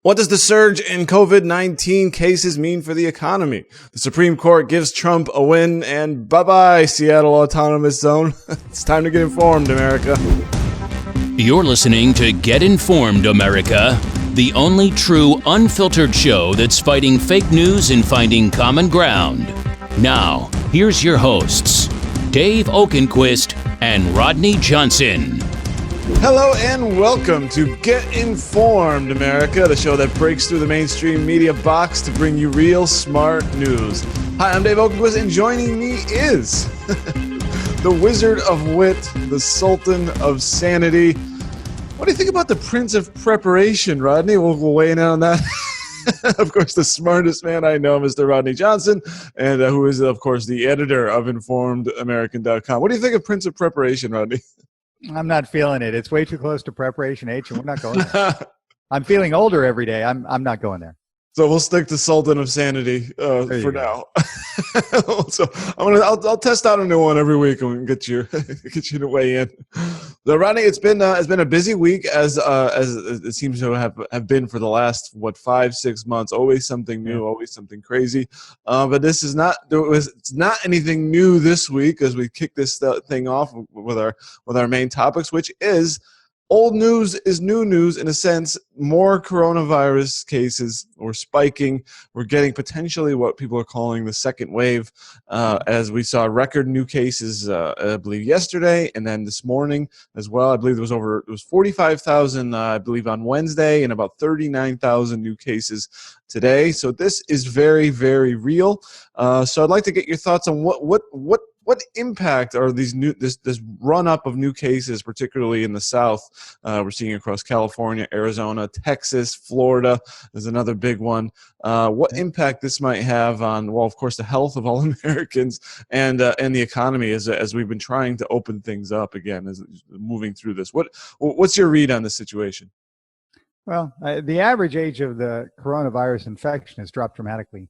What does the surge in COVID-19 cases mean for the economy? The Supreme Court gives Trump a win, and bye-bye, Seattle Autonomous Zone. It's time to get informed, America. You're listening to Get Informed, America, the only true unfiltered show that's fighting fake news and finding common ground. Now, here's your hosts, Dave Oakenquist and Rodney Johnson. Hello and welcome to Get Informed, America, the show that breaks through the mainstream media box to bring you real smart news. Hi, I'm Dave Oakenquist, and joining me is the Wizard of Wit, the Sultan of Sanity. What do you think about the Prince of Preparation, Rodney? We'll weigh in on that. Of course, the smartest man I know, Mr. Rodney Johnson, and who is, of course, the editor of InformedAmerican.com. What do you think of Prince of Preparation, Rodney? I'm not feeling it. It's way too close to Preparation H, and we're not going there. I'm feeling older every day. I'm not going there. So we'll stick to Sultan of Sanity for now. So I'll test out a new one every week and get you to weigh in. So Rodney, it's been a busy week as it seems to have been for the last 5-6 months. Always something new, always something crazy. But it's not anything new this week as we kick this thing off with our main topics, which is. Old news is new news in a sense. More coronavirus cases are spiking. We're getting potentially what people are calling the second wave, as we saw record new cases, I believe yesterday, and then this morning as well. I believe it was 45,000, I believe, on Wednesday, and about 39,000 new cases today. So this is very, very real. So I'd like to get your thoughts on what impact are these this run up of new cases, particularly in the South? We're seeing across California, Arizona, Texas, Florida is another big one. What impact this might have on, well, of course, the health of all Americans and the economy as we've been trying to open things up again, as moving through this. What's your read on the situation? Well, the average age of the coronavirus infection has dropped dramatically,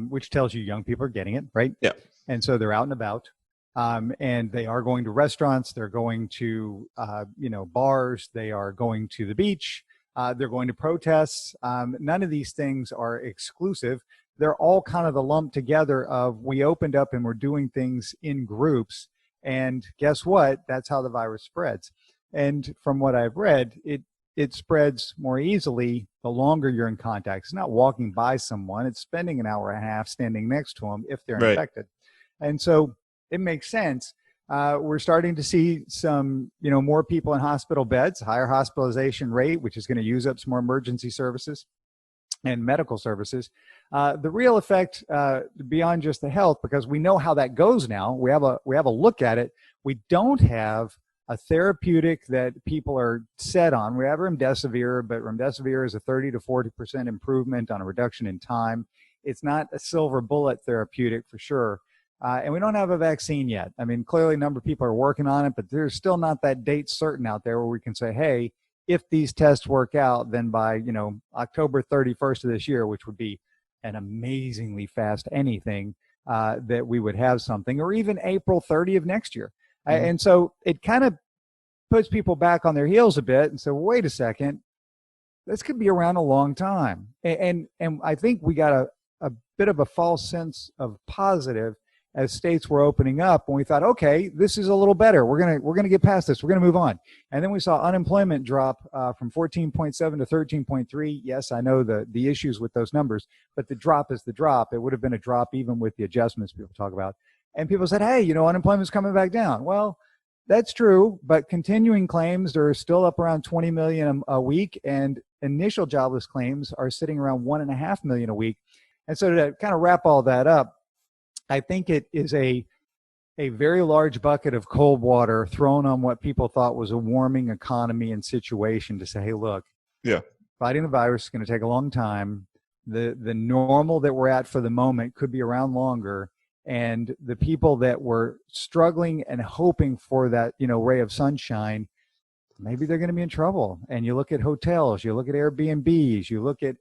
which tells you young people are getting it, right? Yeah. And so they're out and about, and they are going to restaurants. They're going to, bars. They are going to the beach. They're going to protests. None of these things are exclusive. They're all kind of the lump together of we opened up and we're doing things in groups. And guess what? That's how the virus spreads. And from what I've read, it spreads more easily the longer you're in contact. It's not walking by someone. It's spending an hour and a half standing next to them if they're right. infected. And so it makes sense. We're starting to see some, more people in hospital beds, higher hospitalization rate, which is going to use up some more emergency services and medical services. The real effect beyond just the health, because we know how that goes now. We have a look at it. We don't have a therapeutic that people are set on. We have remdesivir, but remdesivir is a 30 to 40% improvement on a reduction in time. It's not a silver bullet therapeutic for sure. And we don't have a vaccine yet. I mean, clearly a number of people are working on it, but there's still not that date certain out there where we can say, hey, if these tests work out, then by, October 31st of this year, which would be an amazingly fast anything, that we would have something, or even April 30 of next year. Mm-hmm. And so it kind of puts people back on their heels a bit and say, well, wait a second, this could be around a long time. And I think we got a bit of a false sense of positive as states were opening up, when we thought, okay, this is a little better. We're gonna get past this. We're gonna move on. And then we saw unemployment drop from 14.7 to 13.3. Yes, I know the issues with those numbers, but the drop is the drop. It would have been a drop even with the adjustments people talk about. And people said, hey, unemployment's coming back down. Well, that's true, but continuing claims are still up around 20 million a week, and initial jobless claims are sitting around 1.5 million a week. And so to kind of wrap all that up, I think it is a very large bucket of cold water thrown on what people thought was a warming economy and situation to say, hey, look, fighting the virus is going to take a long time. The normal that we're at for the moment could be around longer. And the people that were struggling and hoping for that, ray of sunshine, maybe they're going to be in trouble. And you look at hotels, you look at Airbnbs, you look at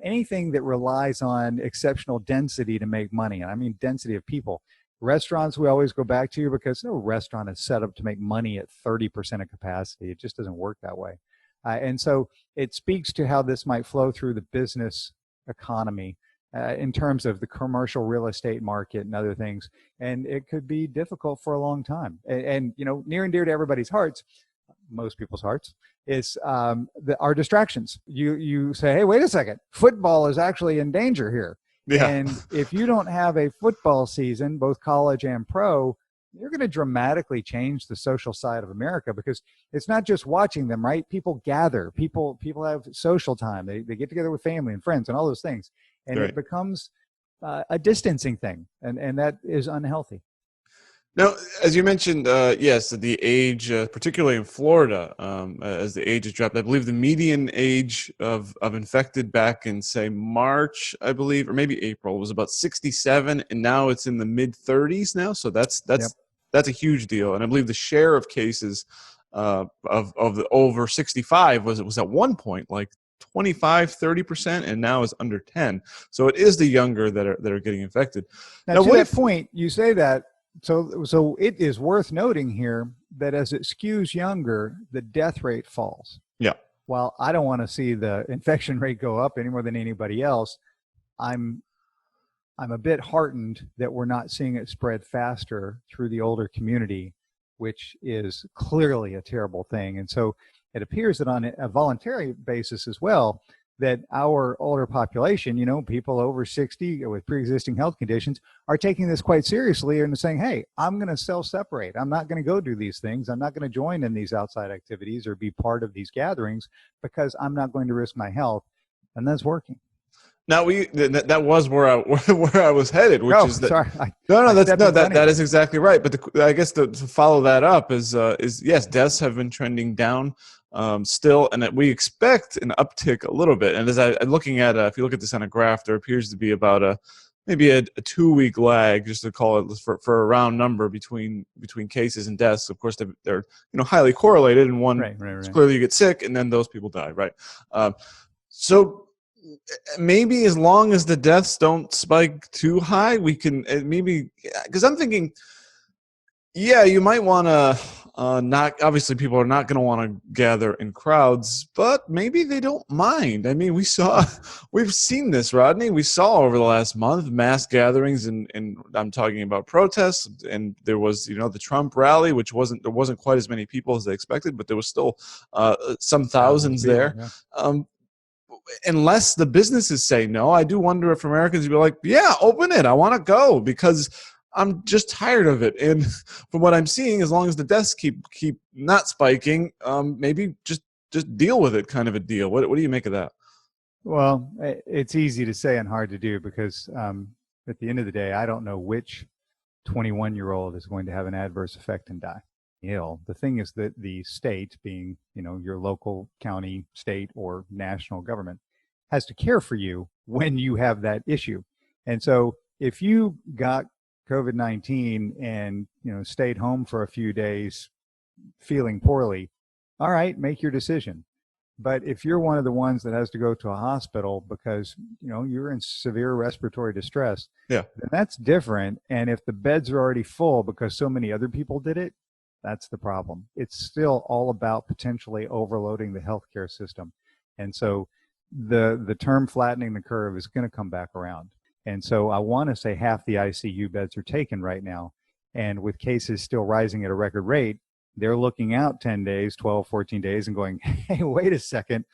anything that relies on exceptional density to make money. And I mean density of people. Restaurants we always go back to because no restaurant is set up to make money at 30% of capacity. It just doesn't work that way. And so it speaks to how this might flow through the business economy in terms of the commercial real estate market and other things. And it could be difficult for a long time. And near and dear to everybody's hearts, most people's hearts, is our distractions. You say, hey, wait a second, football is actually in danger here. Yeah. And if you don't have a football season, both college and pro, you're going to dramatically change the social side of America, because it's not just watching them, right? People gather, people have social time. They get together with family and friends and all those things. And It becomes a distancing thing. And that is unhealthy. Now, as you mentioned, yes, the age, particularly in Florida, as the age has dropped, I believe the median age of infected back in, say, March, I believe, or maybe April, was about 67, and now it's in the mid-30s now. So that's a huge deal. And I believe the share of cases of the over 65 was at one point like 25-30%, and now is under 10. So it is the younger that are getting infected. Now to that point, you say that. So it is worth noting here that as it skews younger, the death rate falls. Yeah. While I don't want to see the infection rate go up any more than anybody else, I'm a bit heartened that we're not seeing it spread faster through the older community, which is clearly a terrible thing. And so it appears that on a voluntary basis as well, that our older population, people over 60 with pre-existing health conditions, are taking this quite seriously and saying, hey, I'm going to self-separate. I'm not going to go do these things. I'm not going to join in these outside activities or be part of these gatherings, because I'm not going to risk my health. And that's working. Now that was where I was headed, which is that. Sorry. That is exactly right. But I guess to follow that up is yes, deaths have been trending down still, and that we expect an uptick a little bit. And as I'm looking at, if you look at this on a graph, there appears to be about maybe a 2-week lag, just to call it for a round number between cases and deaths. Of course, they're highly correlated, and one clearly you get sick, and then those people die, right? So maybe as long as the deaths don't spike too high, we can maybe, because I'm thinking, yeah, you might want to not, obviously people are not going to want to gather in crowds, but maybe they don't mind. I mean, we've seen this, Rodney. We saw over the last month mass gatherings, and I'm talking about protests, and there was, the Trump rally, which there wasn't quite as many people as they expected, but there was still some thousands there. Yeah. Unless the businesses say no, I do wonder if Americans would be like, yeah, open it. I want to go, because I'm just tired of it. And from what I'm seeing, as long as the deaths keep not spiking, maybe just deal with it, kind of a deal. What do you make of that? Well, it's easy to say and hard to do, because at the end of the day, I don't know which 21-year-old is going to have an adverse effect and die. The thing is that the state, being, your local, county, state, or national government, has to care for you when you have that issue. And so if you got COVID-19 and, stayed home for a few days feeling poorly, all right, make your decision. But if you're one of the ones that has to go to a hospital because, you're in severe respiratory distress, yeah, then that's different. And if the beds are already full because so many other people did it, that's the problem. It's still all about potentially overloading the healthcare system. And so the term flattening the curve is going to come back around. And so I want to say half the ICU beds are taken right now. And with cases still rising at a record rate, they're looking out 10 days, 12, 14 days and going, hey, wait a second,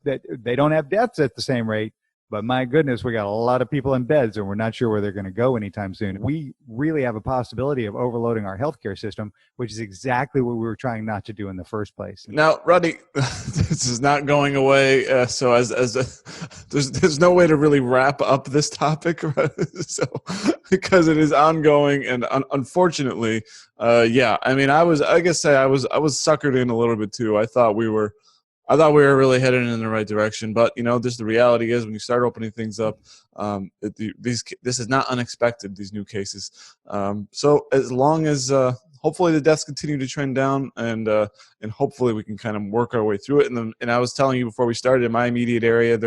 that they don't have deaths at the same rate. But my goodness, we got a lot of people in beds and we're not sure where they're going to go anytime soon. We really have a possibility of overloading our healthcare system, which is exactly what we were trying not to do in the first place. Now, Rodney, this is not going away. So there's no way to really wrap up this topic, right? So because it is ongoing, and unfortunately, yeah. I mean, I was suckered in a little bit too. I thought we were really headed in the right direction, but just the reality is when you start opening things up, this is not unexpected. These new cases. So as long as hopefully the deaths continue to trend down, and hopefully we can kind of work our way through it. And I was telling you before we started, in my immediate area,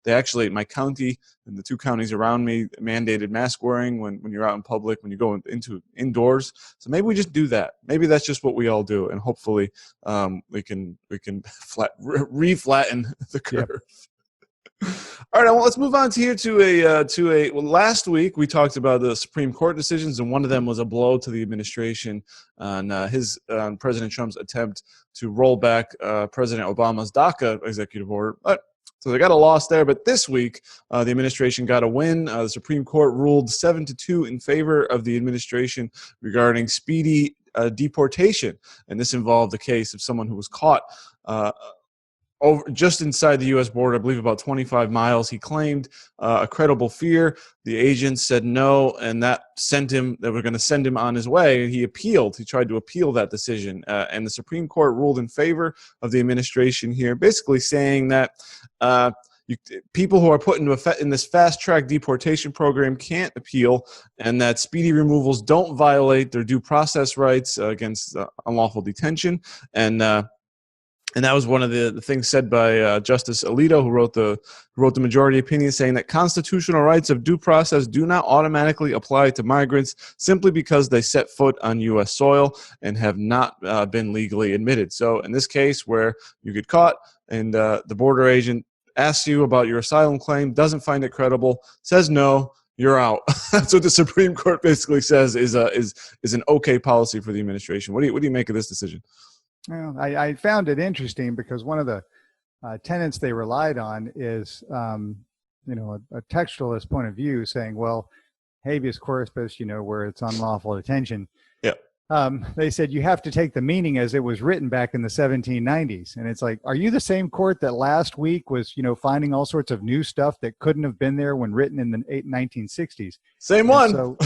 they actually, my county and the two counties around me, mandated mask wearing when you're out in public, when you go into indoors. So maybe we just do that. Maybe that's just what we all do, and hopefully we can re-flatten the curve. Yep. All right, well, let's move on well, last week we talked about the Supreme Court decisions, and one of them was a blow to the administration on President Trump's attempt to roll back President Obama's DACA executive order. So they got a loss there, but this week the administration got a win. The Supreme Court ruled 7-2 in favor of the administration regarding speedy deportation, and this involved the case of someone who was caught just inside the U.S. border, I believe about 25 miles. He claimed a credible fear. The agents said no, and that they were going to send him on his way. He appealed. He tried to appeal that decision, and the Supreme Court ruled in favor of the administration here, basically saying that people who are put into effect in this fast-track deportation program can't appeal, and that speedy removals don't violate their due process rights against unlawful detention. And that was one of the things said by Justice Alito, who wrote the majority opinion, saying that constitutional rights of due process do not automatically apply to migrants simply because they set foot on U.S. soil and have not been legally admitted. So in this case, where you get caught and the border agent asks you about your asylum claim, doesn't find it credible, says no, you're out. That's what the Supreme Court basically says is an okay policy for the administration. What do you make of this decision? Well, I found it interesting because one of the tenets they relied on is, a textualist point of view, saying, well, habeas corpus, where it's unlawful detention. Yeah. They said you have to take the meaning as it was written back in the 1790s. And it's like, are you the same court that last week was, finding all sorts of new stuff that couldn't have been there when written in the 1960s? Same one. So,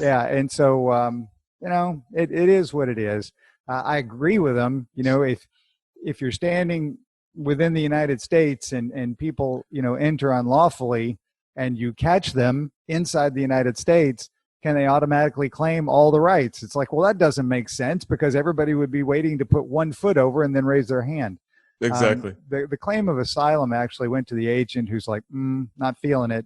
yeah. And so, it is what it is. I agree with them. If you're standing within the United States and people, enter unlawfully and you catch them inside the United States, can they automatically claim all the rights? It's like, well, that doesn't make sense because everybody would be waiting to put one foot over and then raise their hand. Exactly. The claim of asylum actually went to the agent who's like, not feeling it.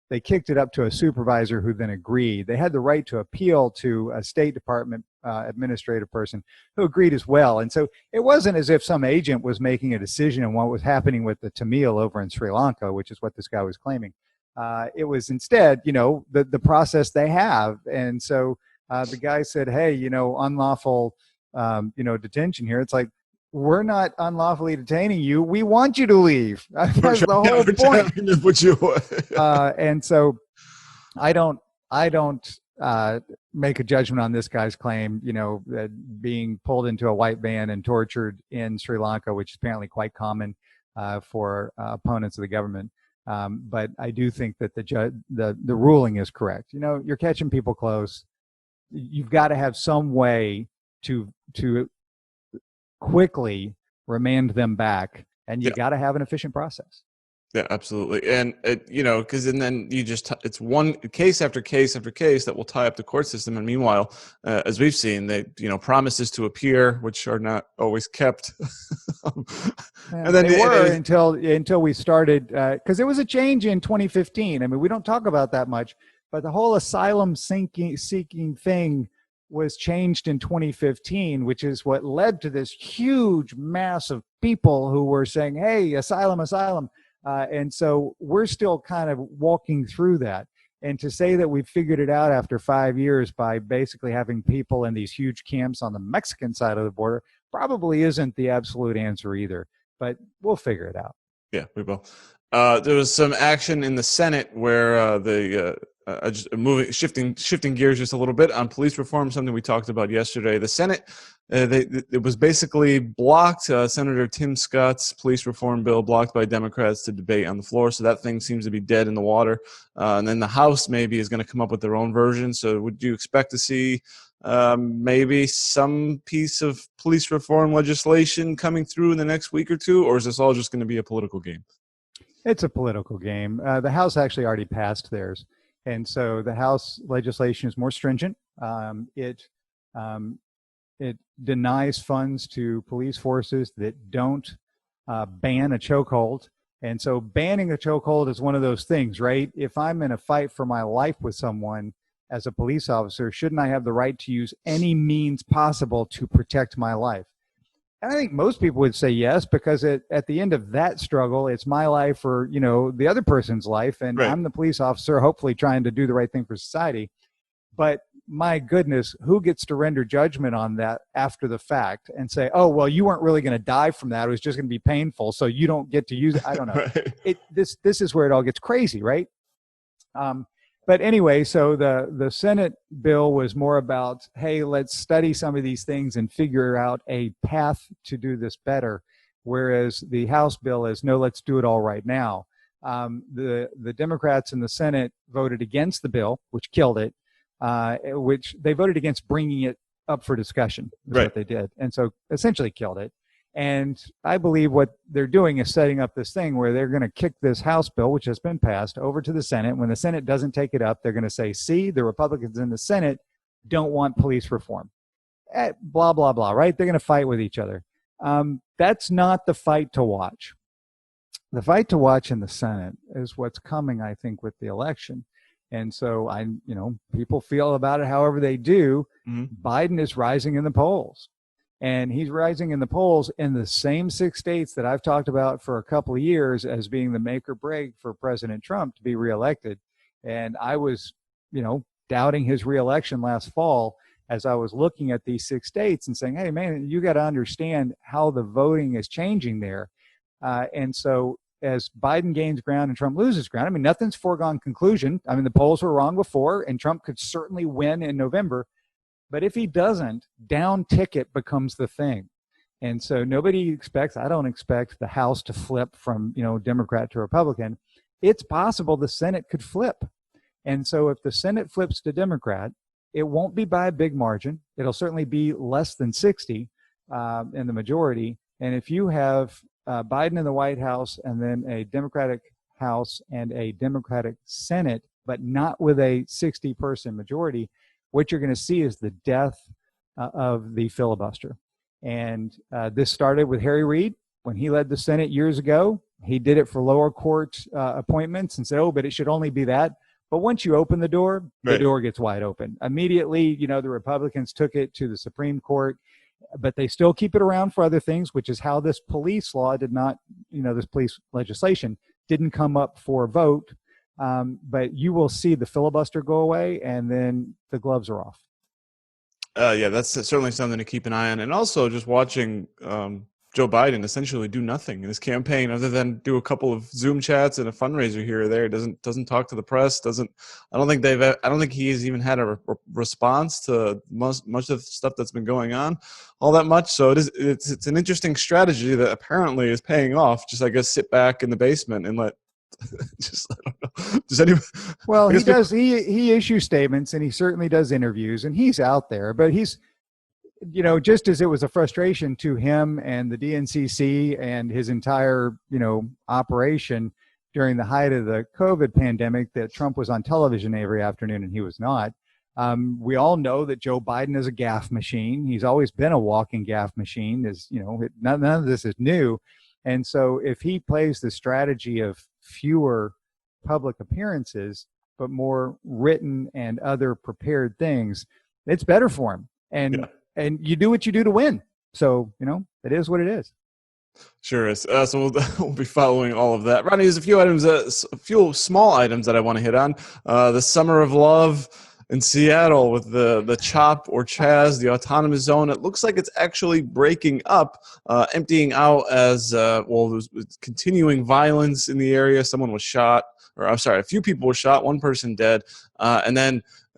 They kicked it up to a supervisor who then agreed. They had the right to appeal to a State Department administrative person who agreed as well. And so it wasn't as if some agent was making a decision on what was happening with the Tamil over in Sri Lanka, which is what this guy was claiming. It was instead, the process they have. And so the guy said, hey, unlawful, detention here. It's like, we're not unlawfully detaining you. We want you to leave. That's the whole point. And so I don't make a judgment on this guy's claim, being pulled into a white van and tortured in Sri Lanka, which is apparently quite common for opponents of the government. But I do think that the ruling is correct. You're catching people close. You've got to have some way to quickly remand them back, and you got to have an efficient process. Yeah, absolutely. And because then it's one case after case after case that will tie up the court system. And meanwhile, as we've seen, they promises to appear, which are not always kept. And then they were until we started, because there was a change in 2015. I mean, we don't talk about that much, but the whole asylum seeking thing was changed in 2015, which is what led to this huge mass of people who were saying, hey, asylum. And so we're still kind of walking through that. And to say that we've figured it out after 5 years by basically having people in these huge camps on the Mexican side of the border probably isn't the absolute answer either. But we'll figure it out. Yeah, we will. There was some action in the Senate where shifting gears just a little bit on police reform, something we talked about yesterday. The Senate, it was basically blocked. Senator Tim Scott's police reform bill blocked by Democrats to debate on the floor. So that thing seems to be dead in the water. And then the House maybe is going to come up with their own version. So would you expect to see maybe some piece of police reform legislation coming through in the next week or two? Or is this all just going to be a political game? It's a political game. The House actually already passed theirs. And so the House legislation is more stringent. It denies funds to police forces, that don't ban a chokehold. And so banning a chokehold is one of those things, right? If I'm in a fight for my life with someone as a police officer, shouldn't I have the right to use any means possible to protect my life? And I think most people would say yes, because at the end of that struggle, it's my life or, the other person's life. And Right. I'm the police officer, hopefully trying to do the right thing for society. But my goodness, who gets to render judgment on that after the fact and say, oh, well, you weren't really going to die from that. It was just going to be painful, so you don't get to use it. I don't know. Right. This is where it all gets crazy, right? But anyway, so the Senate bill was more about, hey, let's study some of these things and figure out a path to do this better. Whereas the House bill is, no, let's do it all right now. The Democrats in the Senate voted against the bill, which killed it. Which they voted against bringing it up for discussion, is Right. what they did. And so essentially killed it. And I believe what they're doing is setting up this thing where they're going to kick this House bill, which has been passed, over to the Senate. When the Senate doesn't take it up, they're going to say, see, the Republicans in the Senate don't want police reform. Blah, blah, blah, right? They're going to fight with each other. That's not the fight to watch. The fight to watch in the Senate is what's coming, I think, with the election. And so people feel about it however they do. Mm-hmm. Biden is rising in the polls, and he's rising in the polls in the same 6 states that I've talked about for a couple of years as being the make or break for President Trump to be reelected. And I was, doubting his reelection last fall as I was looking at these 6 states and saying, hey, man, you got to understand how the voting is changing there. And so as Biden gains ground and Trump loses ground, I mean, nothing's foregone conclusion. I mean, the polls were wrong before, and Trump could certainly win in November. But if he doesn't, down ticket becomes the thing. And so I don't expect the House to flip from, Democrat to Republican. It's possible the Senate could flip. And so if the Senate flips to Democrat, it won't be by a big margin. It'll certainly be less than 60 in the majority. And if you have Biden in the White House and then a Democratic House and a Democratic Senate, but not with a 60-person majority, what you're going to see is the death of the filibuster. And this started with Harry Reid when he led the Senate years ago. He did it for lower court appointments and said, oh, but it should only be that. But once you open the door, the door gets wide open. Immediately, the Republicans took it to the Supreme Court. But they still keep it around for other things, which is how this police law did not, this police legislation didn't come up for a vote. But you will see the filibuster go away, and then the gloves are off. Yeah, that's certainly something to keep an eye on. And also just watching Joe Biden essentially do nothing in his campaign other than do a couple of Zoom chats and a fundraiser here or there. Doesn't talk to the press. I don't think he has even had a response to most of the stuff that's been going on all that much. So it's an interesting strategy that apparently is paying off. Just, I guess, sit back in the basement and let I don't know. Does anyone? Well, he does. He issues statements and he certainly does interviews and he's out there, but he's, just as it was a frustration to him and the DNCC and his entire, operation during the height of the COVID pandemic that Trump was on television every afternoon and he was not. We all know that Joe Biden is a gaffe machine. He's always been a walking gaffe machine. None of this is new. And so if he plays the strategy of fewer public appearances, but more written and other prepared things, it's better for him. And you do what you do to win. So, it is what it is. Sure is. So we'll be following all of that. Rodney, there's a few small items that I want to hit on. The Summer of Love in Seattle with the CHOP or CHAZ, the autonomous zone. It looks like it's actually breaking up, emptying out as, there's continuing violence in the area. Someone was shot, a few people were shot, one person dead. And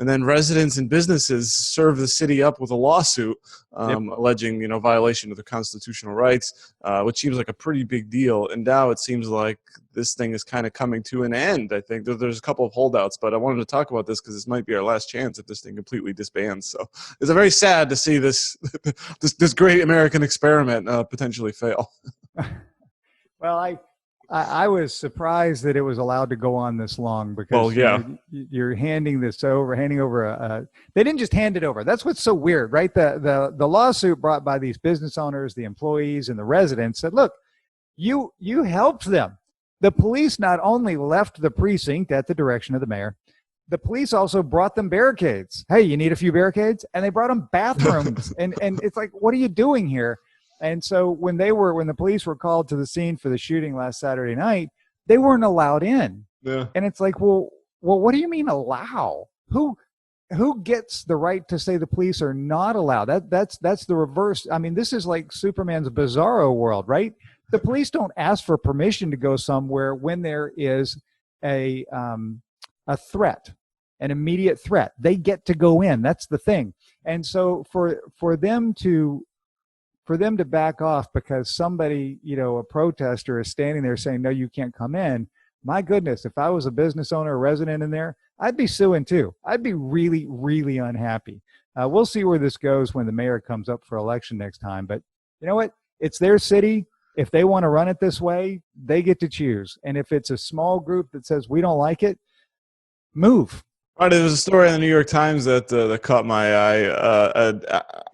then residents and businesses serve the city up with a lawsuit alleging, violation of their constitutional rights, which seems like a pretty big deal. And now it seems like this thing is kind of coming to an end. I think there's a couple of holdouts, but I wanted to talk about this because this might be our last chance if this thing completely disbands. So it's very sad to see this this great American experiment potentially fail. Well, I was surprised that it was allowed to go on this long because Well, yeah. you're handing over. They didn't just hand it over. That's what's so weird, right? The lawsuit brought by these business owners, the employees, and the residents said, look, you helped them. The police not only left the precinct at the direction of the mayor, the police also brought them barricades. Hey, you need a few barricades? And they brought them bathrooms. and it's like, what are you doing here? And so when the police were called to the scene for the shooting last Saturday night, they weren't allowed in. Yeah. And it's like, well, what do you mean allow? Who gets the right to say the police are not allowed? That's the reverse. I mean, this is like Superman's bizarro world, right? The police don't ask for permission to go somewhere when there is a threat, an immediate threat. They get to go in. That's the thing. And so for them to back off because somebody, a protester is standing there saying, no, you can't come in. My goodness, if I was a business owner or resident in there, I'd be suing too. I'd be really, really unhappy. We'll see where this goes when the mayor comes up for election next time. But you know what? It's their city. If they want to run it this way, they get to choose. And if it's a small group that says we don't like it, move. Right, there was a story in the New York Times that caught my eye.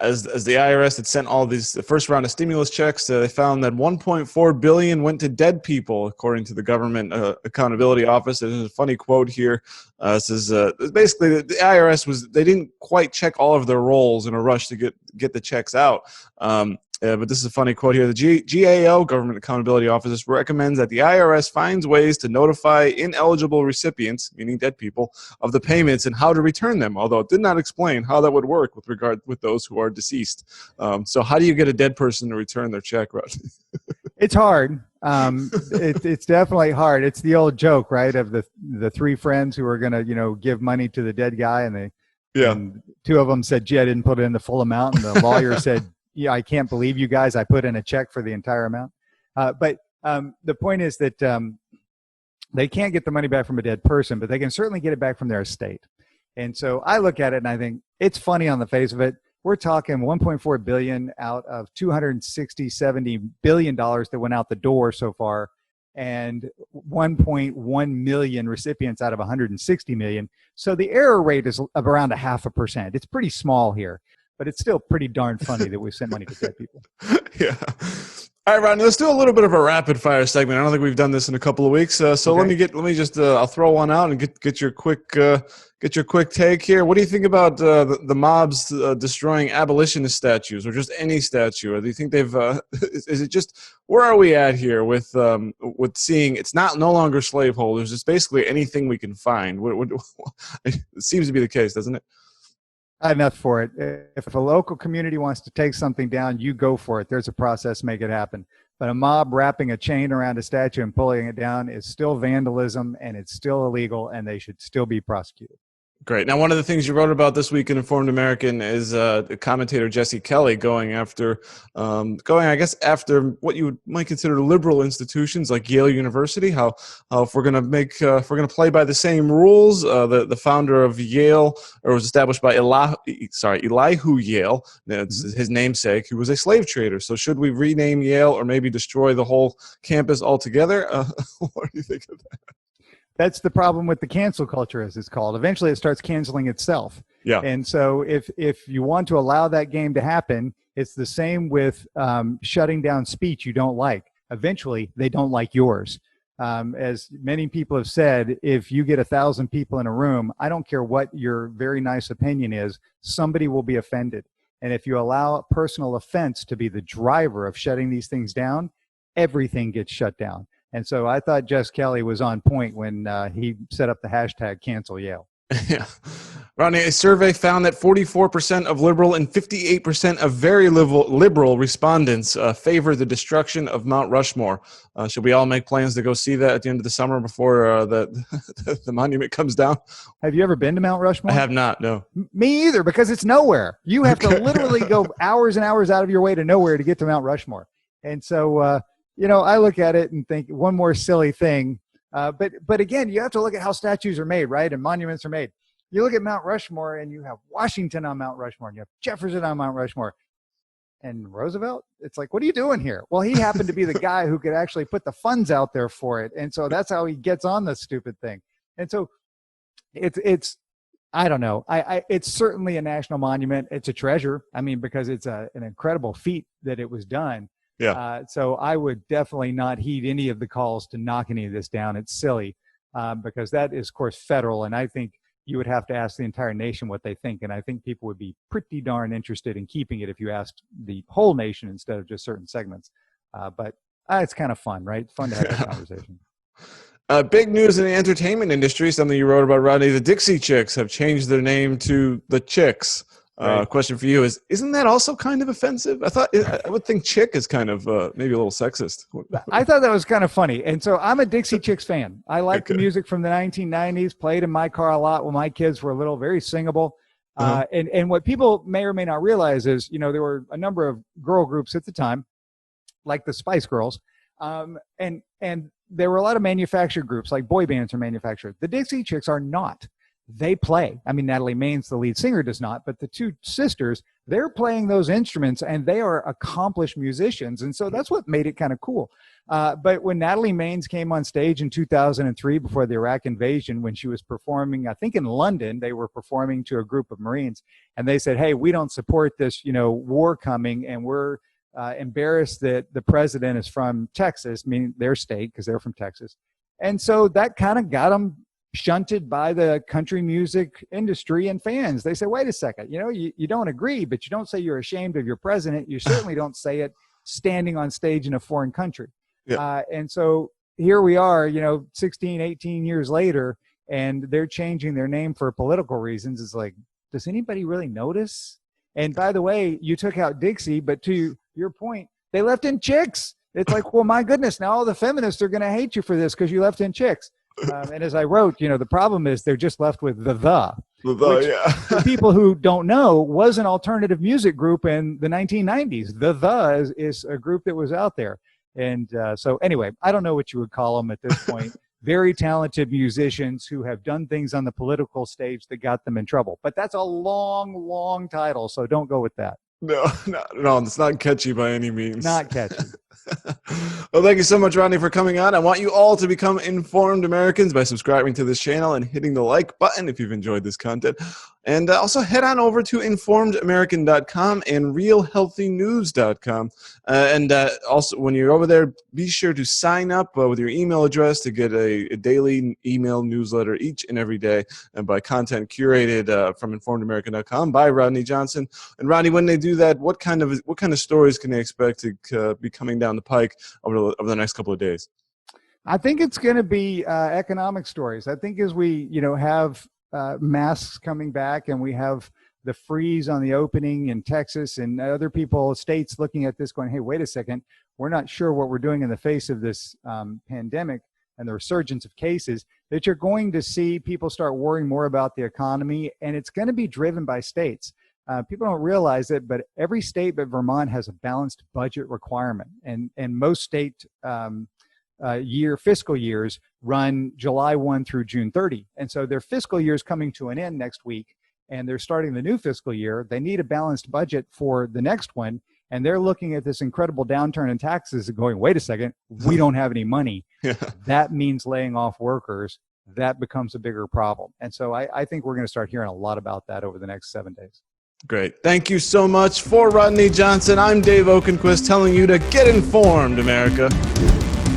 As the IRS had sent all the first round of stimulus checks, they found that $1.4 billion went to dead people, according to the Government Accountability Office. There's a funny quote here. It says basically the IRS they didn't quite check all of their rolls in a rush to get the checks out. But this is a funny quote here. The GAO, Government Accountability Office, recommends that the IRS finds ways to notify ineligible recipients, meaning dead people, of the payments and how to return them, although it did not explain how that would work with those who are deceased. So how do you get a dead person to return their check, Rodney? It's hard. It's definitely hard. It's the old joke, right, of the three friends who are going to, give money to the dead guy, and two of them said, gee, I didn't put in the full amount, and the lawyer said, yeah, I can't believe you guys. I put in a check for the entire amount. But the point is that they can't get the money back from a dead person, but they can certainly get it back from their estate. And so I look at it and I think it's funny on the face of it. We're talking $1.4 billion out of $270 billion that went out the door so far, and 1.1 million recipients out of 160 million. So the error rate is around 0.5%. It's pretty small here. But it's still pretty darn funny that we sent money to dead people. Yeah. All right, Rodney, let's do a little bit of a rapid fire segment. I don't think we've done this in a couple of weeks. So okay. I'll throw one out and get your quick take here. What do you think about the mobs destroying abolitionist statues, or just any statue? Or do you think they've? Is it just, where are we at here with seeing it's no longer slaveholders? It's basically anything we can find. It seems to be the case, doesn't it? Enough for it. If a local community wants to take something down, you go for it. There's a process, make it happen. But a mob wrapping a chain around a statue and pulling it down is still vandalism, and it's still illegal, and they should still be prosecuted. Great. Now, one of the things you wrote about this week in Informed American is the commentator Jesse Kelly going after what you might consider liberal institutions like Yale University. How if we're going to play by the same rules, the founder of Yale, or was established by Elihu Yale, that's his namesake, who was a slave trader. So should we rename Yale or maybe destroy the whole campus altogether? What do you think of that? That's the problem with the cancel culture, as it's called. Eventually, it starts canceling itself. Yeah. And so if you want to allow that game to happen, it's the same with shutting down speech you don't like. Eventually, they don't like yours. As many people have said, if you get 1,000 people in a room, I don't care what your very nice opinion is, somebody will be offended. And if you allow personal offense to be the driver of shutting these things down, everything gets shut down. And so I thought Jess Kelly was on point when he set up the hashtag cancel Yale. Yeah. Rodney, a survey found that 44% of liberal and 58% of very liberal respondents favor the destruction of Mount Rushmore. Should we all make plans to go see that at the end of the summer before the monument comes down? Have you ever been to Mount Rushmore? I have not, no. Me either, because it's nowhere. You have to literally go hours and hours out of your way to nowhere to get to Mount Rushmore. And so, I look at it and think one more silly thing. But again, you have to look at how statues are made, right? And monuments are made. You look at Mount Rushmore and you have Washington on Mount Rushmore and you have Jefferson on Mount Rushmore. And Roosevelt, it's like, what are you doing here? Well, he happened to be the guy who could actually put the funds out there for it. And so that's how he gets on this stupid thing. And so it's I don't know. It's certainly a national monument. It's a treasure. I mean, because it's an incredible feat that it was done. Yeah. So I would definitely not heed any of the calls to knock any of this down. It's silly because that is, of course, federal. And I think you would have to ask the entire nation what they think. And I think people would be pretty darn interested in keeping it if you asked the whole nation instead of just certain segments. But it's kind of fun, right? Fun to have that conversation. Big news in the entertainment industry, something you wrote about, Rodney. The Dixie Chicks have changed their name to the Chicks. Right. Question for you is, isn't that also kind of offensive? I would think chick is kind of maybe a little sexist. I thought that was kind of funny. And so I'm a Dixie Chicks fan. I like the music from the 1990s, played in my car a lot when my kids were little, very singable. And what people may or may not realize is, there were a number of girl groups at the time, like the Spice Girls. And there were a lot of manufactured groups, like boy bands are manufactured. The Dixie Chicks are not. They play. I mean, Natalie Maines, the lead singer, does not, but the two sisters, they're playing those instruments and they are accomplished musicians. And so that's what made it kind of cool. But when Natalie Maines came on stage in 2003 before the Iraq invasion, when she was performing, I think in London, they were performing to a group of Marines and they said, hey, we don't support this, war coming, and we're embarrassed that the president is from Texas, meaning their state, because they're from Texas. And so that kind of got them shunted by the country music industry and fans. They say, wait a second, you don't agree, but you don't say you're ashamed of your president. You certainly don't say it standing on stage in a foreign country. Yeah. And so here we are, 16, 18 years later, and they're changing their name for political reasons. It's like, does anybody really notice? And by the way, you took out Dixie, but to your point, they left in Chicks. It's like, well, my goodness, now all the feminists are going to hate you for this because you left in Chicks. And as I wrote, the problem is they're just left with which, yeah. for people who don't know, was an alternative music group in the 1990s. The is a group that was out there. And so anyway, I don't know what you would call them at this point. Very talented musicians who have done things on the political stage that got them in trouble. But that's a long, long title, so don't go with that. No, it's not catchy by any means. Not catchy. Well, thank you so much, Rodney, for coming on. I want you all to become informed Americans by subscribing to this channel and hitting the like button if you've enjoyed this content. And also head on over to informedamerican.com and realhealthynews.com. And also, when you're over there, be sure to sign up with your email address to get a daily email newsletter each and every day, and by content curated from informedamerican.com by Rodney Johnson. And Rodney, when they do that, what kind of stories can they expect to be coming down the pike over the next couple of days? I think it's going to be economic stories. I think as we have masks coming back and we have the freeze on the opening in Texas and other states looking at this going, hey, wait a second, we're not sure what we're doing in the face of this pandemic and the resurgence of cases, that you're going to see people start worrying more about the economy, and it's going to be driven by states. People don't realize it, but every state but Vermont has a balanced budget requirement, and most state fiscal years run July 1 through June 30. And so their fiscal year is coming to an end next week, and they're starting the new fiscal year. They need a balanced budget for the next one, and they're looking at this incredible downturn in taxes and going, wait a second, we don't have any money. Yeah. That means laying off workers. That becomes a bigger problem. And so I think we're going to start hearing a lot about that over the next 7 days. Great. Thank you so much. For Rodney Johnson, I'm Dave Okenquist telling you to get informed, America.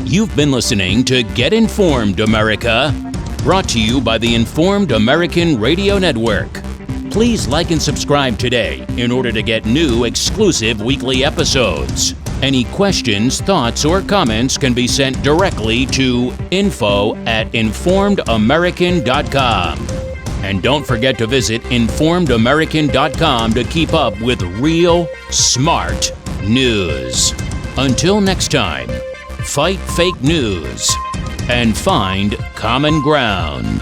You've been listening to Get Informed, America, brought to you by the Informed American Radio Network. Please like and subscribe today in order to get new exclusive weekly episodes. Any questions, thoughts, or comments can be sent directly to info@informedamerican.com. And don't forget to visit informedamerican.com to keep up with real, smart news. Until next time, fight fake news and find common ground.